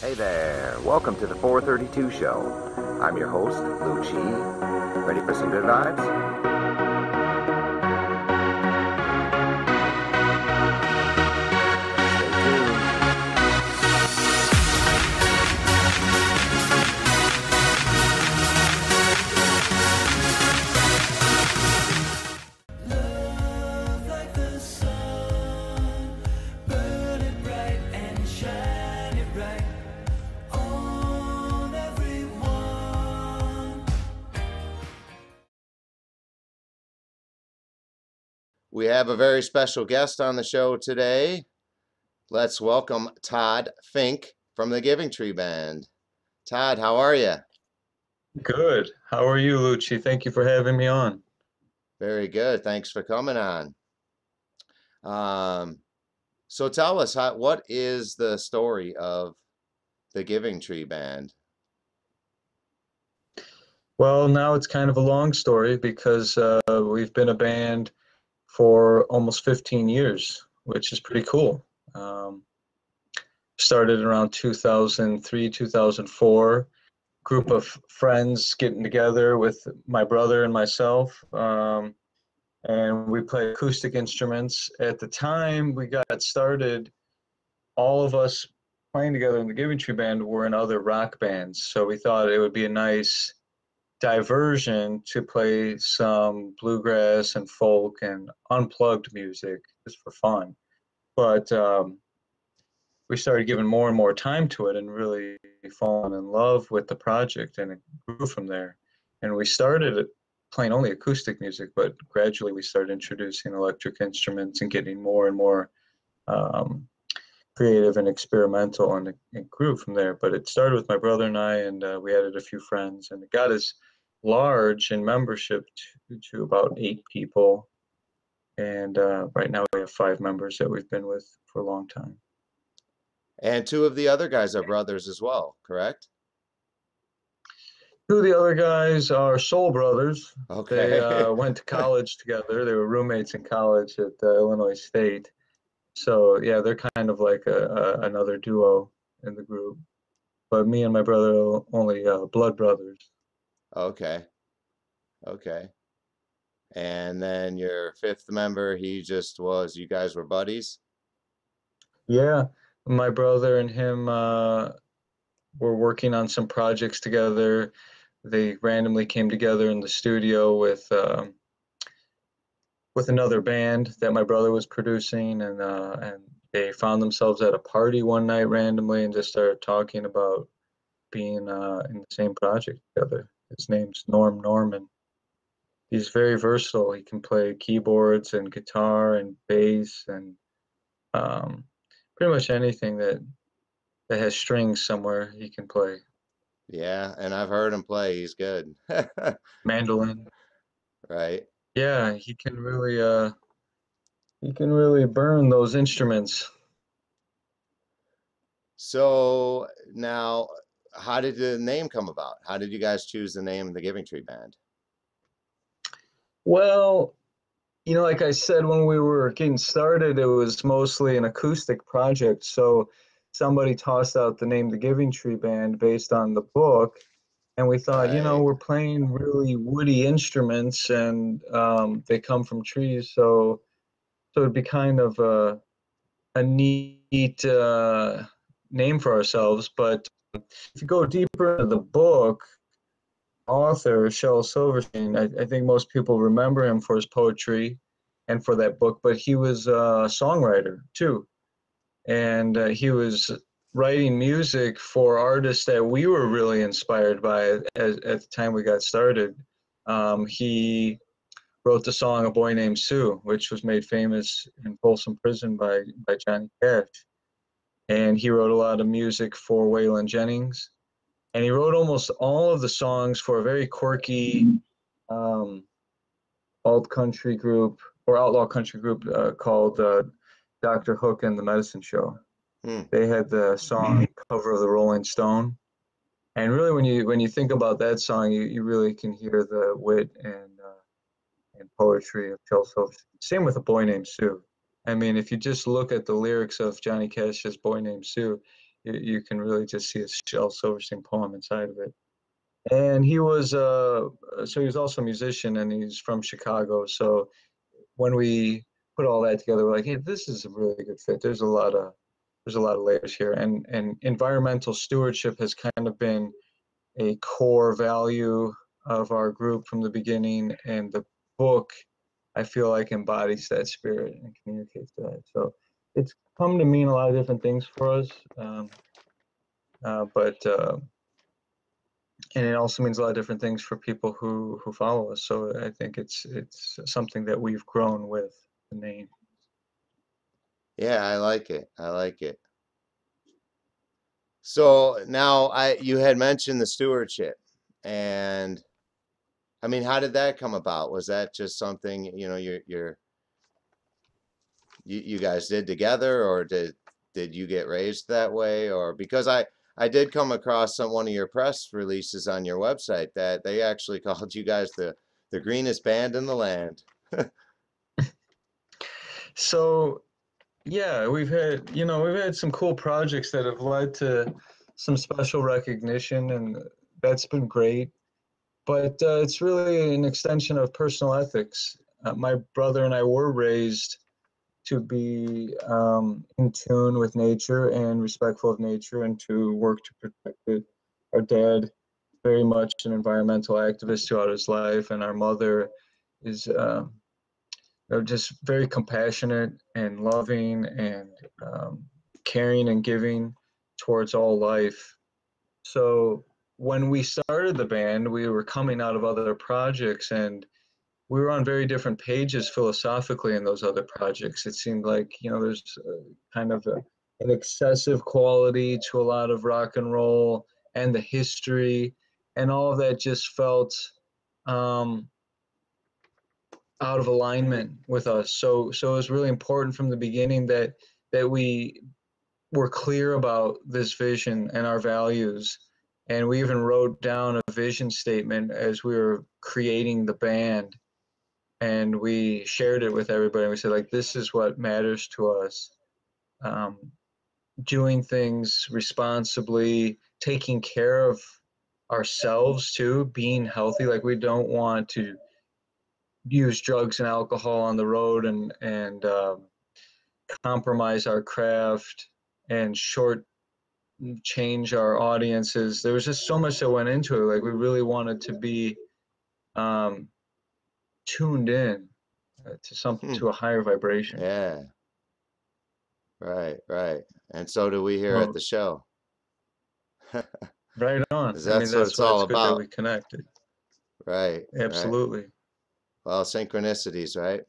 Hey there, welcome to the 432 show. I'm your host, Lou Chi. Ready for some good vibes? Stay tuned. Love like the sun, burn it bright and shine it bright on everyone. We have a very special guest on the show today. Let's welcome Todd Fink from the Giving Tree Band. Todd, how are you? Good. How are you, Lucci? Thank you for having me on. Very good. Thanks for coming on. So tell us, what is the story of the Giving Tree Band? Well, now it's kind of a long story because we've been a band for almost 15 years, which is pretty cool. Started around 2003, 2004. Group of friends getting together with my brother and myself, and we play acoustic instruments. At the time we got started, all of us playing together in the Giving Tree Band were in other rock bands, so we thought it would be a nice diversion to play some bluegrass and folk and unplugged music just for fun. But we started giving more and more time to it and really falling in love with the project, and it grew from there. And we started playing only acoustic music, but gradually we started introducing electric instruments and getting more and more creative and experimental, and it grew from there. But it started with my brother and I, and we added a few friends, and it got as large in membership to about 8 people. And right now we have 5 members that we've been with for a long time. And 2 of the other guys are brothers as well, correct? 2 of the other guys are soul brothers. Okay. They went to college together. They were roommates in college at Illinois State. So yeah, they're kind of like another duo in the group. But me and my brother are only blood brothers. Okay. Okay. And then your 5th member, he just was, you guys were buddies? Yeah, my brother and him were working on some projects together. They randomly came together in the studio with another band that my brother was producing, and they found themselves at a party one night randomly and just started talking about being in the same project together. His name's Norman. He's very versatile. He can play keyboards and guitar and bass and pretty much anything that has strings somewhere he can play. Yeah, and I've heard him play. He's good. Mandolin. Right. Yeah, he can really burn those instruments. So now, how did the name come about? How did you guys choose the name of the Giving Tree Band? Well, like I said, when we were getting started, it was mostly an acoustic project. So somebody tossed out the name The Giving Tree Band based on the book. And we thought, Right. we're playing really woody instruments, and they come from trees. So it'd be kind of a neat name for ourselves. But if you go deeper into the book, author Shel Silverstein, I think most people remember him for his poetry and for that book, but he was a songwriter too. And he was writing music for artists that we were really inspired by at the time we got started. He wrote the song "A Boy Named Sue," which was made famous in Folsom Prison by Johnny Cash. And he wrote a lot of music for Waylon Jennings. And he wrote almost all of the songs for a very quirky alt country group or outlaw country group called Dr. Hook and the Medicine Show. Hmm. They had the song cover of the Rolling Stone. And really, when you think about that song, you really can hear the wit and poetry of Shel Silverstein. Same with "A Boy Named Sue." I mean, if you just look at the lyrics of Johnny Cash's "Boy Named Sue," You can really just see a Shel Silverstein poem inside of it. And he was so he was also a musician, and he's from Chicago. So when we put all that together, we're like, hey, this is a really good fit. There's a lot of layers here, and environmental stewardship has kind of been a core value of our group from the beginning, and the book, I feel like, embodies that spirit and communicates that. So it's come to mean a lot of different things for us, but and it also means a lot of different things for people who follow us. So I think it's something that we've grown with the name. Yeah, I like it. I like it. So now you had mentioned the stewardship, and I mean, how did that come about? Was that just something, you know, you guys did together, or did you get raised that way? Or because I did come across one of your press releases on your website that they actually called you guys the greenest band in the land. So yeah, we've had some cool projects that have led to some special recognition, and that's been great. But it's really an extension of personal ethics. My brother and I were raised to be in tune with nature and respectful of nature, and to work to protect it. Our dad, very much an environmental activist throughout his life, and our mother is just very compassionate and loving and caring and giving towards all life. So when we started the band, we were coming out of other projects, and we were on very different pages philosophically in those other projects. It seemed like, there's kind of an excessive quality to a lot of rock and roll and the history, and all of that just felt out of alignment with us. So it was really important from the beginning that we were clear about this vision and our values. And we even wrote down a vision statement as we were creating the band, and we shared it with everybody. We said, like, this is what matters to us. Doing things responsibly, taking care of ourselves too, being healthy. Like, we don't want to use drugs and alcohol on the road and compromise our craft and short change our audiences. There was just so much that went into it. Like, we really wanted to be tuned in to something, to a higher vibration. Yeah. Right. And so do we here at the show. Right on. That's That's what it's why all it's good about. that we connected. Right. Absolutely. Right. Well, synchronicities, right?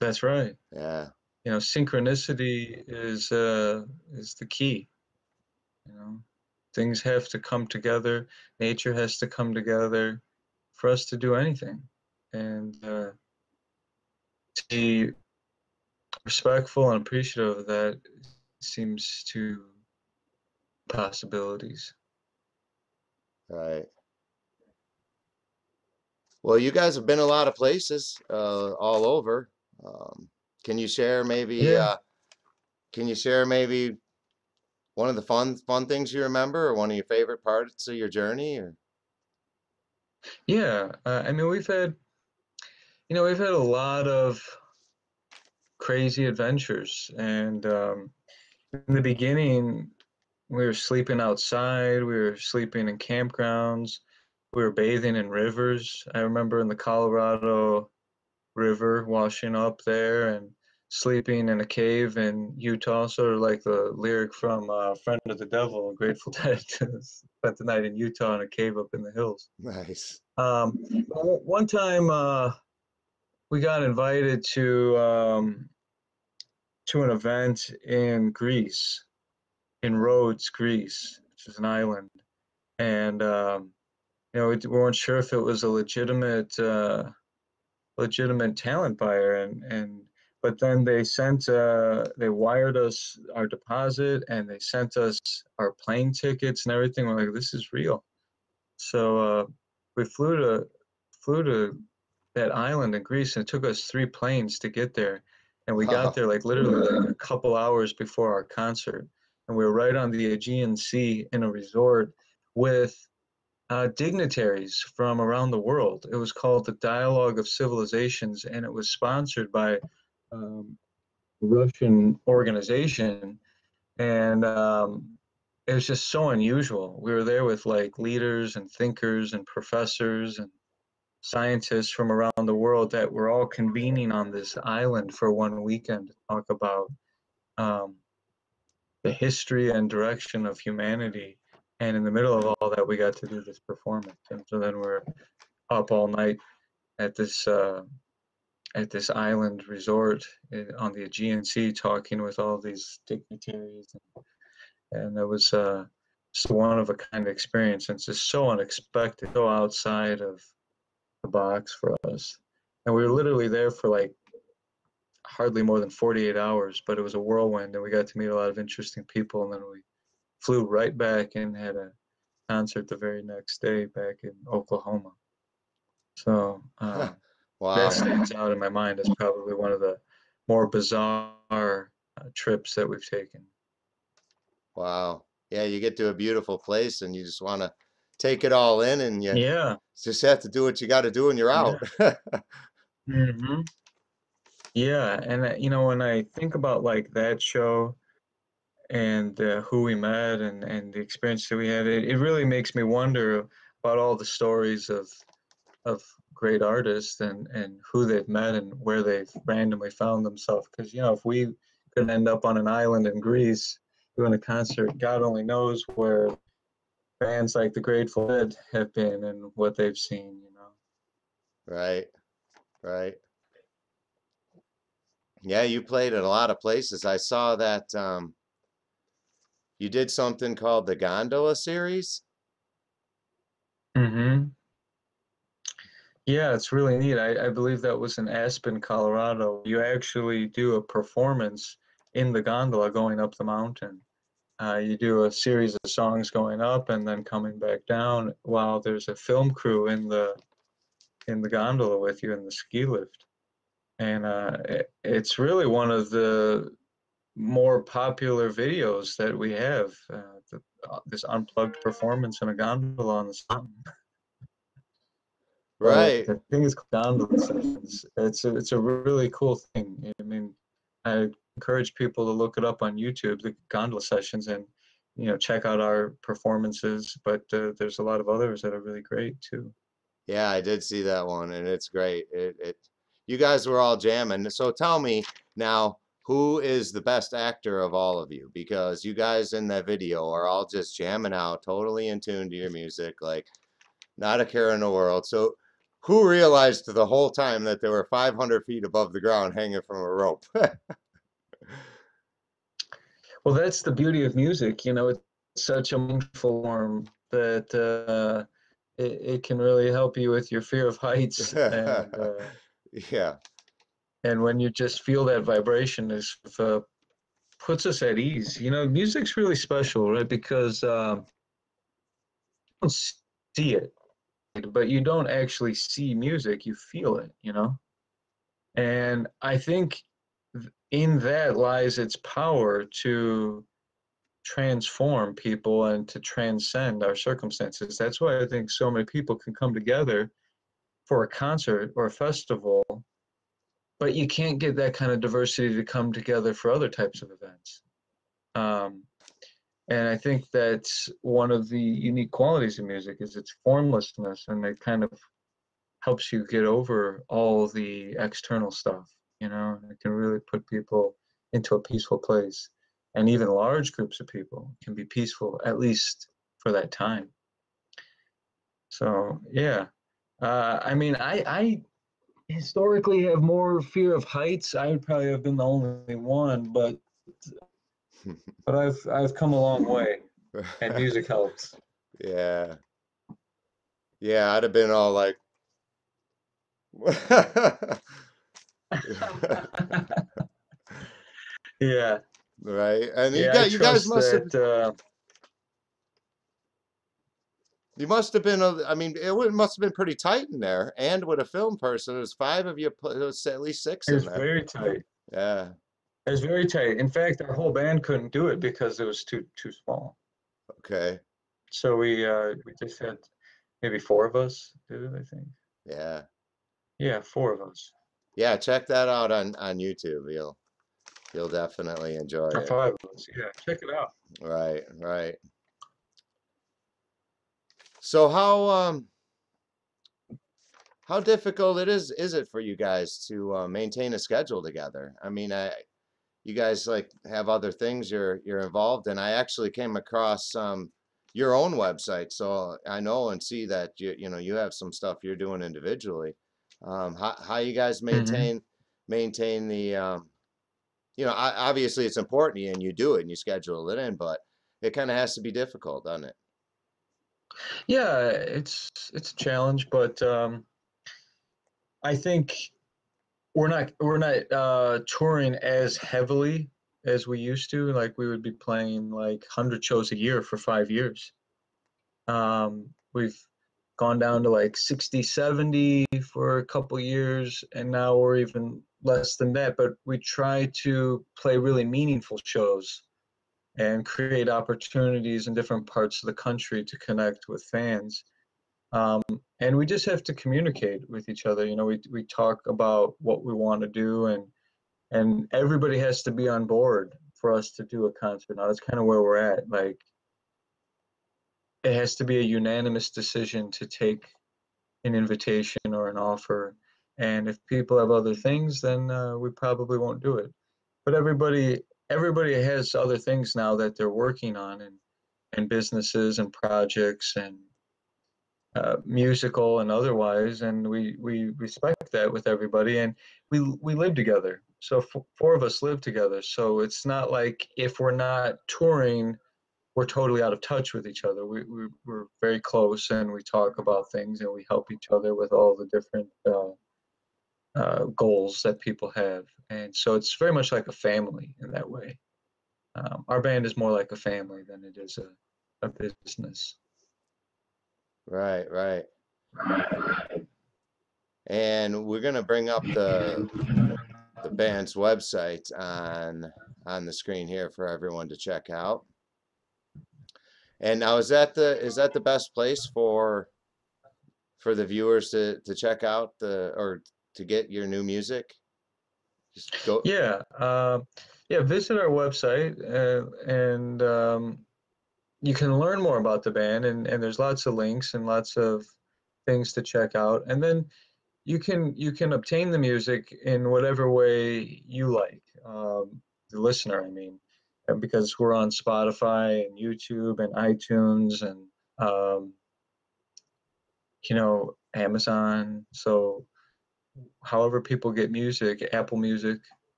That's right. Yeah. Synchronicity is the key. Things have to come together. Nature has to come together for us to do anything. And to be respectful and appreciative of that seems to possibilities. Right. Well, you guys have been a lot of places, all over. Can you share maybe? Yeah. Can you share maybe one of the fun things you remember, or one of your favorite parts of your journey? Or Yeah. We've had a lot of crazy adventures, and in the beginning, we were sleeping outside, we were sleeping in campgrounds, we were bathing in rivers. I remember in the Colorado River, washing up there, and sleeping in a cave in Utah, sort of like the lyric from Friend of the Devil, Grateful Dead. Spent the night in Utah in a cave up in the hills. nice. One time we got invited to an event in Greece, in Rhodes, Greece, which is an island, and we weren't sure if it was a legitimate talent buyer, and but then they wired us our deposit, and they sent us our plane tickets and everything. We're like, this is real. So we flew to that island in Greece, and it took us 3 planes to get there, and we got there like literally like a couple hours before our concert. and we were right on the Aegean Sea in a resort with dignitaries from around the world. It was called the Dialogue of Civilizations, and it was sponsored by um, a Russian organization. And it was just so unusual. We were there with like leaders and thinkers and professors and scientists from around the world that were all convening on this island for one weekend to talk about um, the history and direction of humanity. And in the middle of all that, we got to do this performance. And so then we're up all night at this island resort on the Aegean Sea, talking with all these dignitaries, and it was just a one of a kind experience. And it's just so unexpected, so outside of the box for us. And we were literally there for like hardly more than 48 hours, but it was a whirlwind, and we got to meet a lot of interesting people. And then we flew right back and had a concert the very next day back in Oklahoma. So that Wow. stands out in my mind as probably one of the more bizarre trips that we've taken. Wow. Yeah, you get to a beautiful place and you just want to take it all in, and you Yeah, just have to do what you got to do and you're yeah. out. hmm Yeah, and when I think about like that show and who we met and the experience that we had, it really makes me wonder about all the stories of great artists and who they've met and where they've randomly found themselves. Because if we could end up on an island in Greece doing a concert, God only knows where bands like the Grateful Dead have been and what they've seen. Right, right. Yeah, you played at a lot of places. I saw that you did something called the Gondola series. hmm Yeah, it's really neat. I believe that was in Aspen, Colorado. You actually do a performance in the gondola going up the mountain. You do a series of songs going up and then coming back down while there's a film crew in the gondola with you in the ski lift. And it's really one of the more popular videos that we have. This unplugged performance in a gondola on the sun. But Right. the thing is gondola sessions. It's a really cool thing. I mean, I encourage people to look it up on YouTube, the gondola sessions, and check out our performances. But there's a lot of others that are really great too. Yeah, I did see that one and it's great. You guys were all jamming. So tell me now, who is the best actor of all of you? Because you guys in that video are all just jamming out, totally in tune to your music, like not a care in the world. So who realized the whole time that they were 500 feet above the ground hanging from a rope? Well, that's the beauty of music. It's such a mindful form that it can really help you with your fear of heights, Yeah, and when you just feel that vibration, puts us at ease. Music's really special, right? Because you don't see it, but you don't actually see music, you feel it. And I think in that lies its power to transform people and to transcend our circumstances. That's why I think so many people can come together for a concert or a festival, but you can't get that kind of diversity to come together for other types of events. And I think that's one of the unique qualities of music is its formlessness, and it kind of helps you get over all the external stuff. It can really put people into a peaceful place, and even large groups of people can be peaceful, at least for that time. So yeah, I mean, I historically have more fear of heights. I would probably have been the only one, but I've come a long way, and music helps. yeah, yeah. I'd have been all like, Yeah, right. And yeah, I you guys trust must have. that. You must have been, I mean, must have been pretty tight in there. And with a film person, there's five of you, there was at least six in It's there. very tight. Yeah. It was very tight. In fact, our whole band couldn't do it because it was too small. Okay. So we just had maybe four of us did it, I think. Yeah. Yeah, four of us. Yeah, check that out on YouTube. You'll definitely enjoy Or it. five of us. Yeah, check it out. Right, right. So how difficult is it for you guys to maintain a schedule together? I mean, you guys like have other things you're involved in. I actually came across your own website, so I know and see that you have some stuff you're doing individually. How you guys Hmm. maintain the obviously it's important to you and you do it and you schedule it in, but it kind of has to be difficult, doesn't it? Yeah, it's a challenge, but I think we're not touring as heavily as we used to. Like we would be playing like 100 shows a year for 5 years. We've gone down to like 60, 70 for a couple years, and now we're even less than that. But we try to play really meaningful shows and create opportunities in different parts of the country to connect with fans. Um, and we just have to communicate with each other. We talk about what we want to do, and everybody has to be on board for us to do a concert. Now that's kind of where we're at. Like it has to be a unanimous decision to take an invitation or an offer. And if people have other things, then we probably won't do it. But everybody has other things now that they're working on, and businesses and projects and musical and otherwise, and we respect that with everybody, and we live together. So four of us live together. So it's not like if we're not touring, we're totally out of touch with each other. We're very close, and we talk about things, and we help each other with all the different goals that people have. And so it's very much like a family in that way. Our band is more like a family than it is a business. Right, right. And we're gonna bring up the band's website on the screen here for everyone to check out. And now is that the best place for the viewers to check out or to get your new music? Just go. Yeah, yeah. Visit our website, and you can learn more about the band, and there's lots of links and lots of things to check out. And then you can obtain the music in whatever way you like, the listener, I mean, because we're on Spotify and YouTube and iTunes and um, Amazon. So however people get music, Apple Music,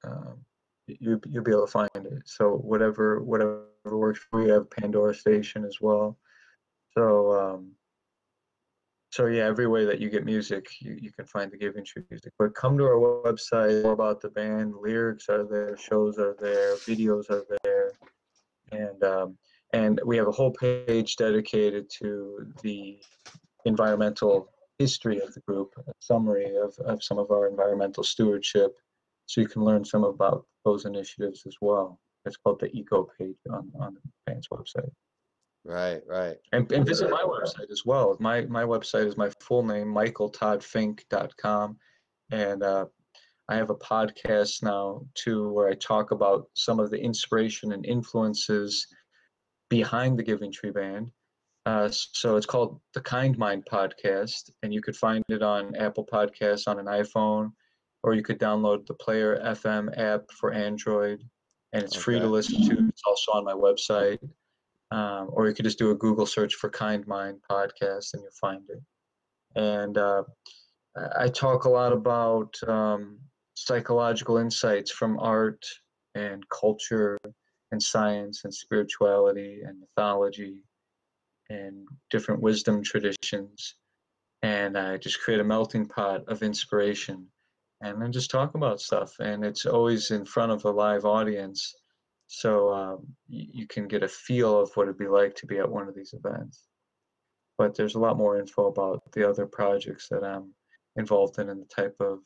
um, you'll be able to find it. So whatever works. We have Pandora Station as well. So so yeah, every way that you get music, you can find the Giving Tree music. But come to our website, more about the band. Lyrics are there, shows are there, videos are there, and we have a whole page dedicated to the environmental history of the group, a summary of some of our environmental stewardship, so you can learn some about those initiatives as well. It's called the Eco page on the band's website. Right, right. And visit my website as well. My website is my full name, michaeltoddfink.com. And I have a podcast now too, where I talk about some of the inspiration and influences behind the Giving Tree Band. So it's called the Kind Mind Podcast, and you could find it on Apple Podcasts on an iPhone, or you could download the Player FM app for Android, and it's free to Okay. listen to. It's also on my website, or you could just do a Google search for Kind Mind Podcast, and you'll find it. And I talk a lot about psychological insights from art and culture and science and spirituality and mythology and different wisdom traditions. And I just create a melting pot of inspiration and then just talk about stuff. And it's always in front of a live audience. So you can get a feel of what it'd be like to be at one of these events. But there's a lot more info about the other projects that I'm involved in and the type of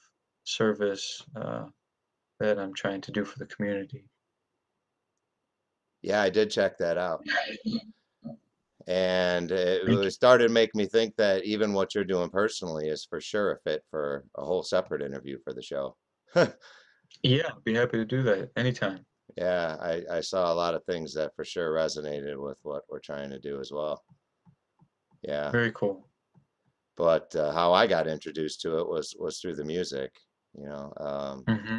service that I'm trying to do for the community. Yeah, I did check that out. And Thank you. it started to make me think that even what you're doing personally is for sure a fit for a whole separate interview for the show. Yeah, I'd be happy to do that anytime. Yeah, I saw a lot of things that for sure resonated with what we're trying to do as well. Yeah, Very cool. but how I got introduced to it was through the music, you know. Hmm.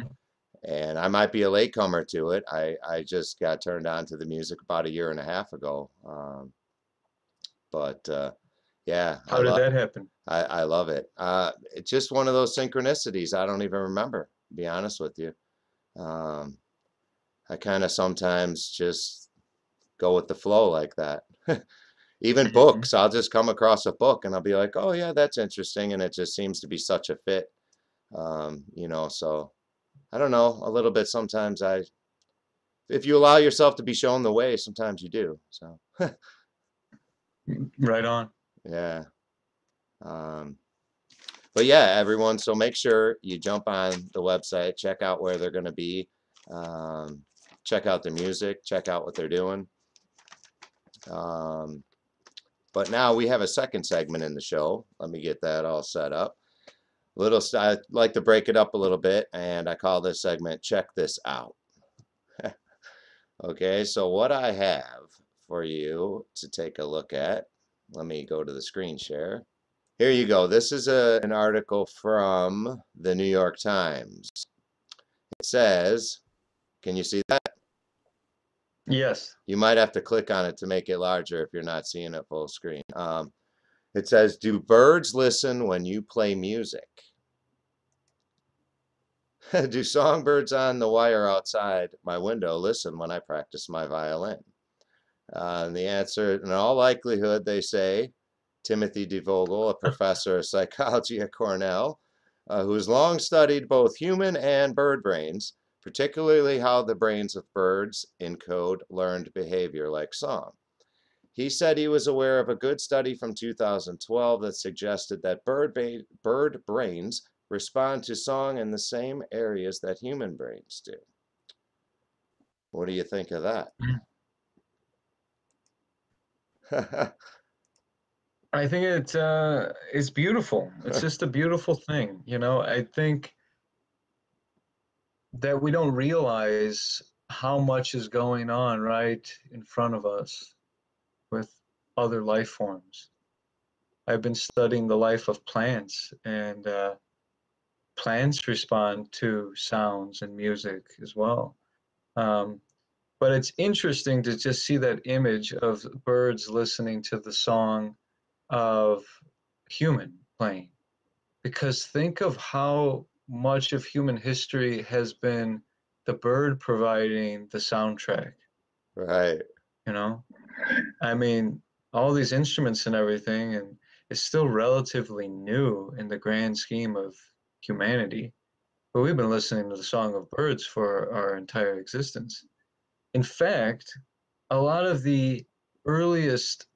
And I might be a latecomer to it. I just got turned on to the music about a year and a half ago. But yeah, How did that happen? I love it. It's just one of those synchronicities I don't even remember, to be honest with you. Um, I kind of sometimes just go with the flow like that. Even Hmm. books, I'll just come across a book and I'll be like, oh yeah, that's interesting, and it just seems to be such a fit. You know, so I don't know, a little bit sometimes if you allow yourself to be shown the way, sometimes you do. So Right on. yeah. Um, but yeah, everyone, so make sure you jump on the website, check out where they're going to be, um, check out the music, check out what they're doing. Um, but now we have a second segment in the show. Let me get that all set up. I like to break it up a little bit, and I call this segment Check This Out. Okay, so what I have for you to take a look at, let me go to the screen share. Here you go. This is an article from the New York Times. It says, can you see that? Yes. You might have to click on it to make it larger if you're not seeing it full screen. It says, do birds listen when you play music? Do songbirds on the wire outside my window listen when I practice my violin? And the answer, in all likelihood, they say, Timothy DeVogel, a professor of psychology at Cornell, who's long studied both human and bird brains, particularly how the brains of birds encode learned behavior like song. He said he was aware of a good study from 2012 that suggested that bird brains respond to song in the same areas that human brains do. What do you think of that? I think it's beautiful. It's just a beautiful thing, you know. I think that we don't realize how much is going on right in front of us with other life forms. I've been studying the life of plants, and plants respond to sounds and music as well. Um, but it's interesting to just see that image of birds listening to the song of human playing, because think of how much of human history has been the bird providing the soundtrack, Right. you know? I mean, all these instruments and everything, and it's still relatively new in the grand scheme of humanity. But we've been listening to the song of birds for our entire existence. In fact, a lot of the earliest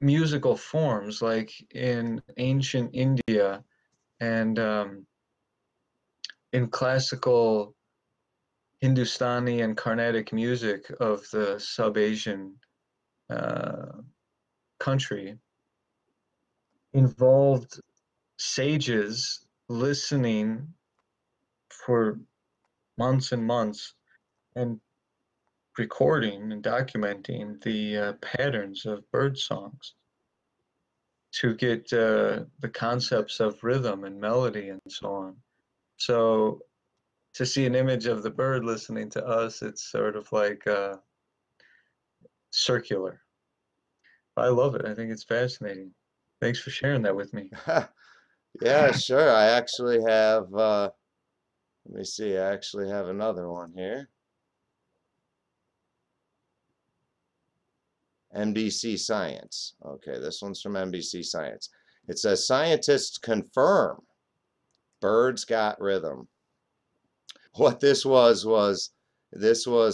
musical forms, like in ancient India and in classical Hindustani and Carnatic music of the sub-Asian uh, country, involved sages listening for months and months and recording and documenting the patterns of bird songs to get the concepts of rhythm and melody and so on. So to see an image of the bird listening to us, it's sort of like circular. I love it. I think it's fascinating. Thanks for sharing that with me. Yeah, sure. I actually have, let me see, I actually have another one here. NBC Science. Okay, this one's from NBC Science. It says scientists confirm birds got rhythm. What this was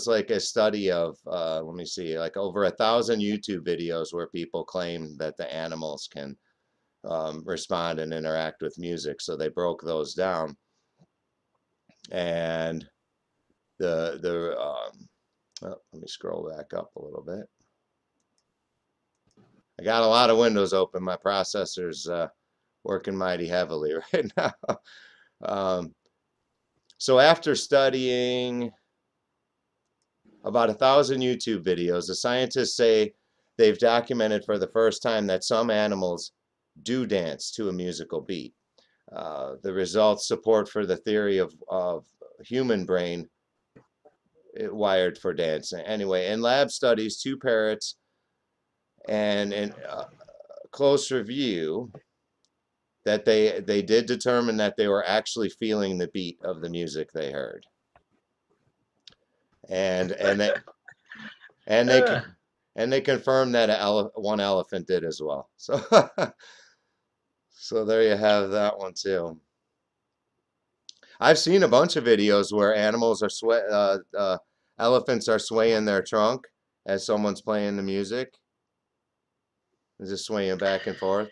like a study of, let me see, like over 1,000 YouTube videos where people claim that the animals can respond and interact with music. So they broke those down. And oh, let me scroll back up a little bit. I got a lot of windows open. My processor's working mighty heavily right now. So after studying about 1,000 YouTube videos, the scientists say they've documented for the first time that some animals do dance to a musical beat. The results support for the theory of human brain wired for dancing. Anyway, in lab studies, 2 parrots and in close review, that they did determine that they were actually feeling the beat of the music they heard, and they and they and they confirmed that one elephant did as well. So so there you have that one too. I've seen a bunch of videos where animals are elephants are swaying their trunk as someone's playing the music. Is just swaying back and forth.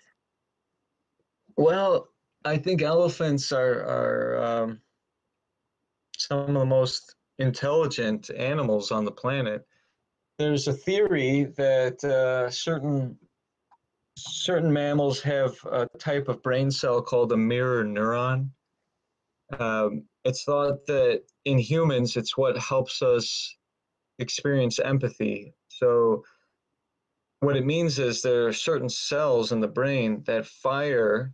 Well, I think elephants are some of the most intelligent animals on the planet. There's a theory that certain mammals have a type of brain cell called a mirror neuron. It's thought that in humans, it's what helps us experience empathy. So what it means is there are certain cells in the brain that fire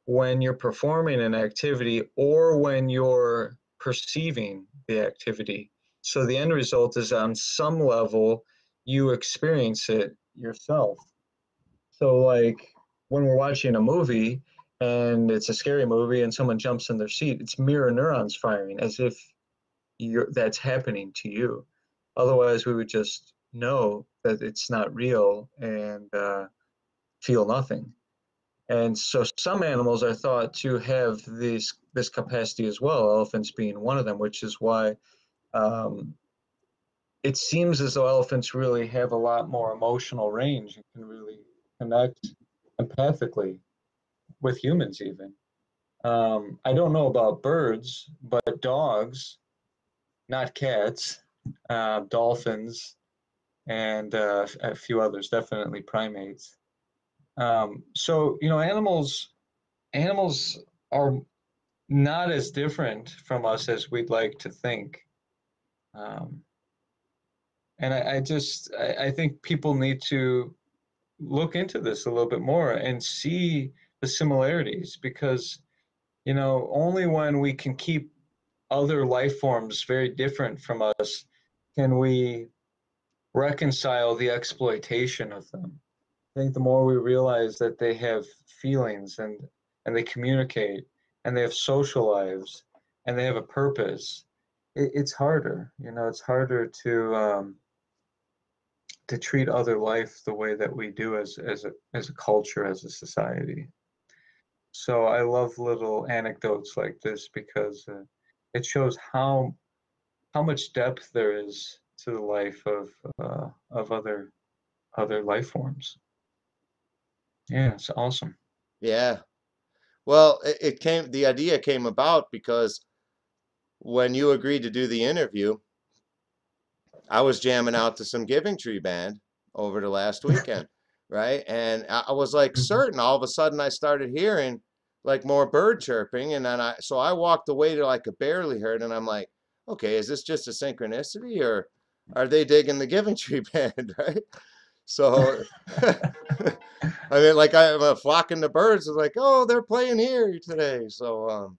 when you're performing an activity or when you're perceiving the activity. So the end result is on some level, you experience it yourself. So like when we're watching a movie and it's a scary movie and someone jumps in their seat, it's mirror neurons firing as if that's happening to you. Otherwise, we would just know that it's not real and feel nothing. And so some animals are thought to have this capacity as well, elephants being one of them, which is why it seems as though elephants really have a lot more emotional range and can really connect empathically with humans even. I don't know about birds, but dogs, not cats, dolphins, and a few others, definitely primates. So, you know, animals are not as different from us as we'd like to think. And I think people need to look into this a little bit more and see the similarities because, you know, only when we can keep other life forms very different from us can we reconcile the exploitation of them. I think the more we realize that they have feelings and they communicate and they have social lives and they have a purpose, it's harder. You know, it's harder to treat other life the way that we do as a culture, as a society. So I love little anecdotes like this because it shows how much depth there is to the life of other life forms. Yeah, it's awesome. Yeah. Well, the idea came about because when you agreed to do the interview, I was jamming out to some Giving Tree band over the last weekend, right? And I was like certain all of a sudden I started hearing like more bird chirping, and then so I walked away to like a barely heard, and I'm like, okay, is this just a synchronicity or are they digging the Giving Tree band, right? So I mean, like I'm flocking the birds. It's like, oh, they're playing here today. So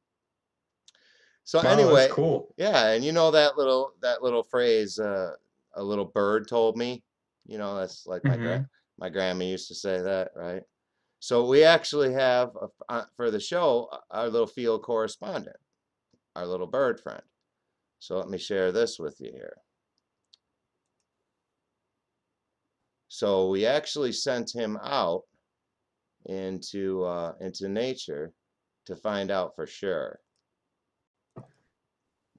Wow, that's anyway, cool. yeah, and you know that little phrase, a little bird told me. You know, that's like Mm-hmm. my grandma used to say that, right? So we actually have for the show our little field correspondent, our little bird friend. So let me share this with you here. So we actually sent him out into nature to find out for sure.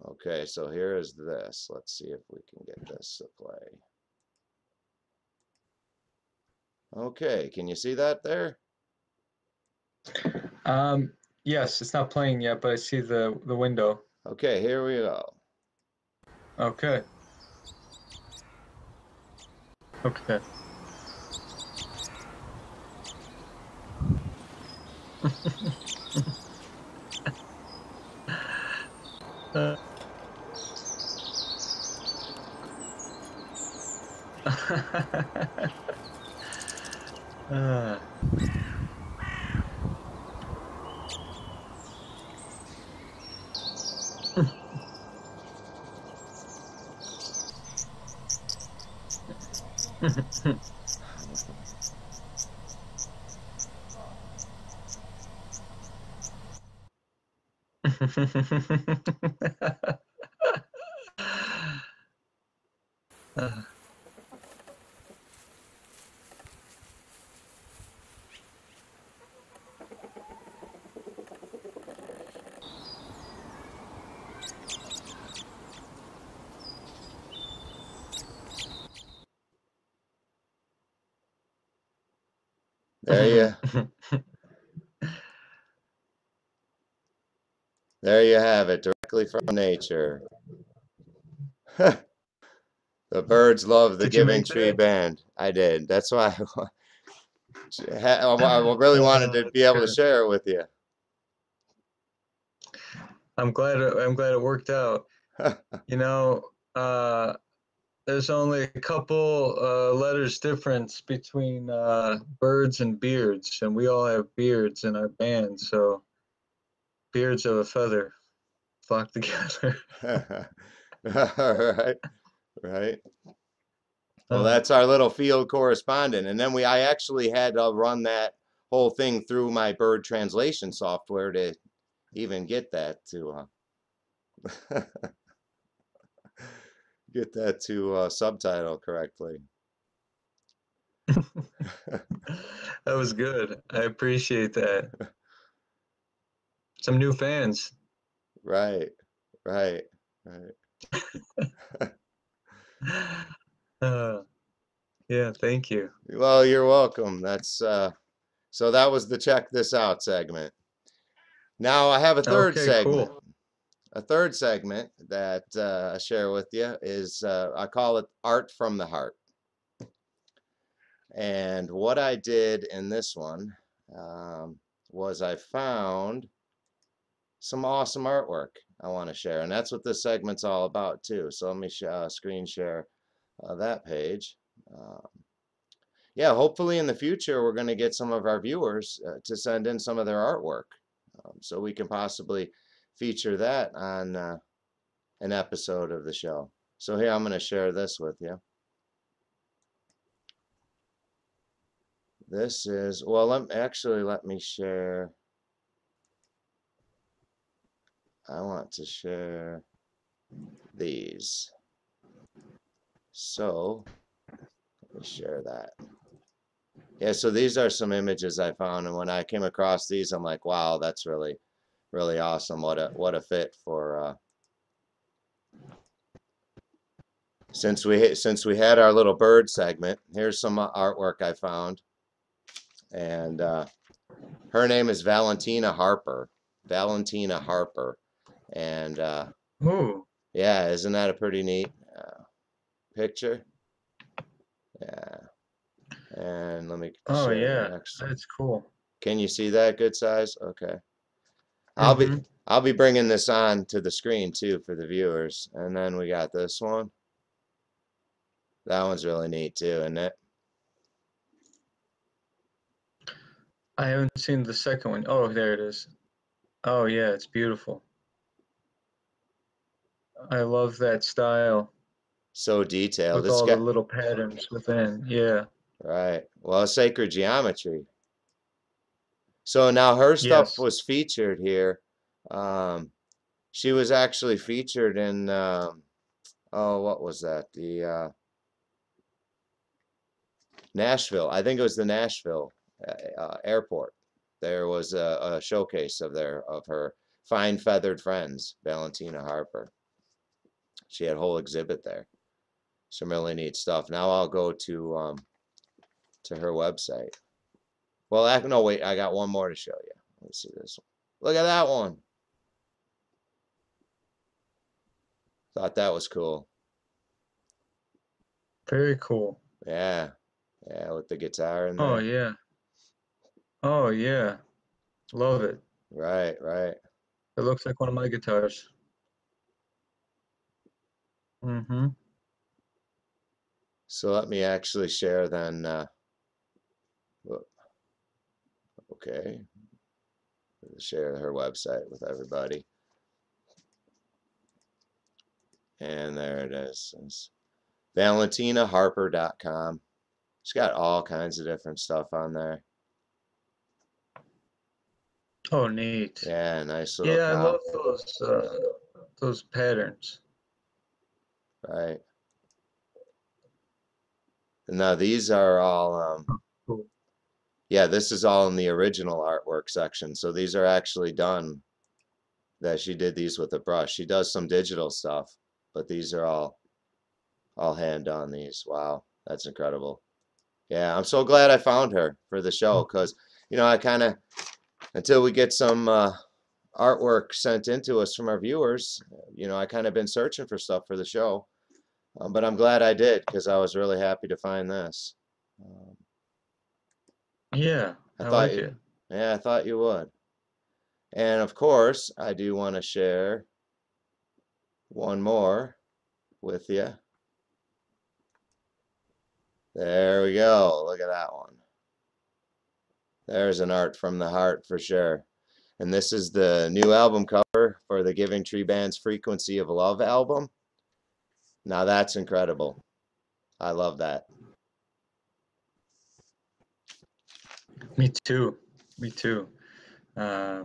Okay, so here is this. Let's see if we can get this to play. Okay, can you see that there? Yes, it's not playing yet, but I see the window. Okay, here we go. Okay. Okay. Uh, uh, uh, There you, there you have it, directly from nature. The birds love the Did you Giving make Tree that? Band. I did. That's why I really wanted to be That's able to good. share it with you. I'm glad it worked out. You know, uh, there's only a couple letters difference between birds and beards, and we all have beards in our band, so beards of a feather flock together. All right, right. Well, Uh, that's our little field correspondent. And then I actually had to run that whole thing through my bird translation software to even get that to subtitle correctly. that was good. I appreciate that. Some new fans. Right, right, right. Uh, yeah, thank you. Well, you're welcome. That's so that was the check this out segment. Now I have a third Okay, segment. cool. A third segment that I share with you is I call it Art from the Heart. And what I did in this one was I found some awesome artwork I want to share. And that's what this segment's all about, too. So let me screen share that page. Um, yeah, hopefully in the future, we're going to get some of our viewers to send in some of their artwork so we can possibly feature that on an episode of the show. So here, I'm going to share this with you. This is, well, let me share. I want to share these. So let me share that. Yeah, so these are some images I found, and when I came across these, I'm like, wow, that's really, really awesome. What a fit for since we had our little bird segment. Here's some artwork I found, and her name is Valentina Harper. Valentina Harper, and Ooh, yeah, isn't that a pretty neat picture? Yeah, and let me oh share the yeah, next one. that's cool. Can you see that good size? Okay. I'll be Mm-hmm. I'll be bringing this on to the screen too for the viewers. And then we got this one. That one's really neat too, isn't it? I haven't seen the second one. Oh, there it is. Oh yeah, it's beautiful. I love that style So detailed. with It's all the got little patterns within. Yeah. right. Well, sacred geometry. So now her stuff Yes. was featured here. Um, she was actually featured in oh, what was that? The Nashville. I think it was the Nashville airport. There was a showcase of her fine feathered friends, Valentina Harper. She had a whole exhibit there. Some really neat stuff. Now I'll go to her website. Well, no, wait, I got one more to show you. Let's see this one. Look at that one. Thought that was cool. Very cool. Yeah, yeah, with the guitar in Oh there. yeah. Oh yeah. Love it. Right, right. It looks like one of my guitars. Mm-hmm. So let me actually share then. Whoop, okay, share her website with everybody. And there it is. It's ValentinaHarper.com. She's got all kinds of different stuff on there. Oh, neat. Yeah, nice little Yeah, I comp. love those patterns. Right. And now these are all, Cool. yeah, this is all in the original artwork section. So these are actually done that she did these with a brush. She does some digital stuff, but these are all hand done these. Wow, that's incredible. Yeah, I'm so glad I found her for the show because, I kind of, until we get some artwork sent into us from our viewers, I kind of been searching for stuff for the show. But I'm glad I did because I was really happy to find this. Um, Yeah, I I thought like you, it. yeah, I thought you would. And of course, I do want to share one more with you. There we go. Look at that one. There's an art from the heart for sure. And this is the new album cover for the Giving Tree Band's Frequency of Love album. Now that's incredible. I love that. Me too. Me too. Uh,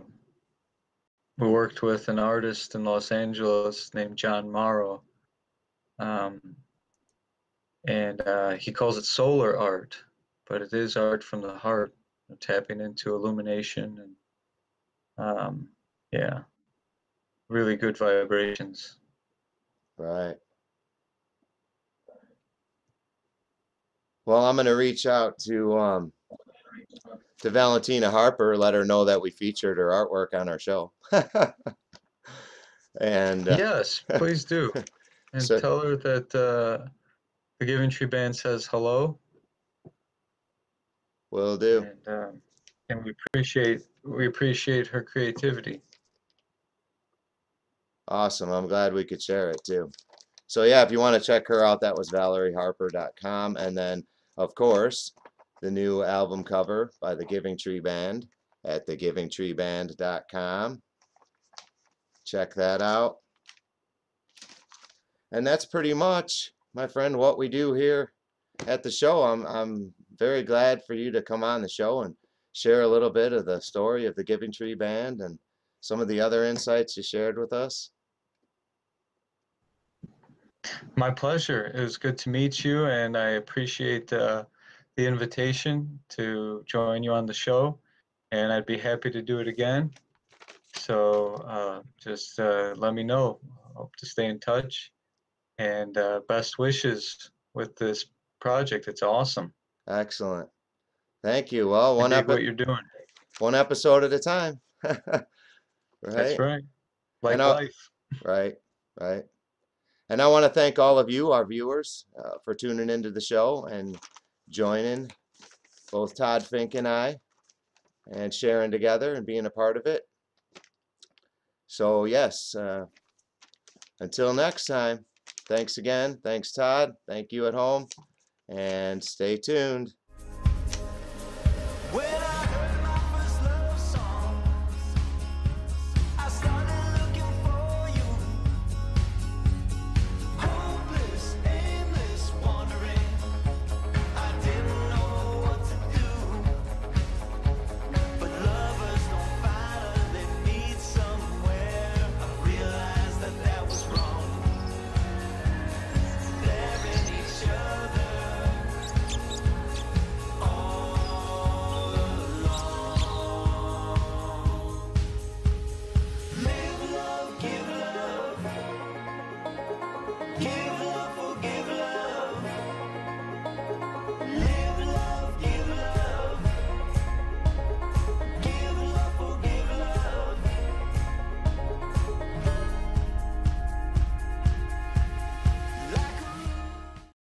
we worked with an artist in Los Angeles named John Morrow, um, and he calls it solar art, but it is art from the heart, tapping into illumination and yeah, really good vibrations. Right. Well, I'm going to reach out to Valentina Harper, let her know that we featured her artwork on our show. And Yes, please do, and so tell her that the Giving Tree Band says hello, will do. and we appreciate her creativity. Awesome. I'm glad we could share it too. So yeah, if you want to check her out, that was ValerieHarper.com. And then, of course, the new album cover by the Giving Tree Band at thegivingtreeband.com. Check that out. And that's pretty much, my friend, what we do here at the show. I'm very glad for you to come on the show and share a little bit of the story of the Giving Tree Band and some of the other insights you shared with us. My pleasure. It was good to meet you, and I appreciate the invitation to join you on the show, and I'd be happy to do it again. So just let me know. Hope to stay in touch, and best wishes with this project. It's awesome. Excellent. Thank you. Well, I dig what you're doing. one episode at a time. That's Right? right. And Like life. right, right. And I want to thank all of you, our viewers, for tuning into the show and joining both Todd Fink and I and sharing together and being a part of it. So yes, until next time, thanks again. Thanks, Todd. Thank you at home, and stay tuned.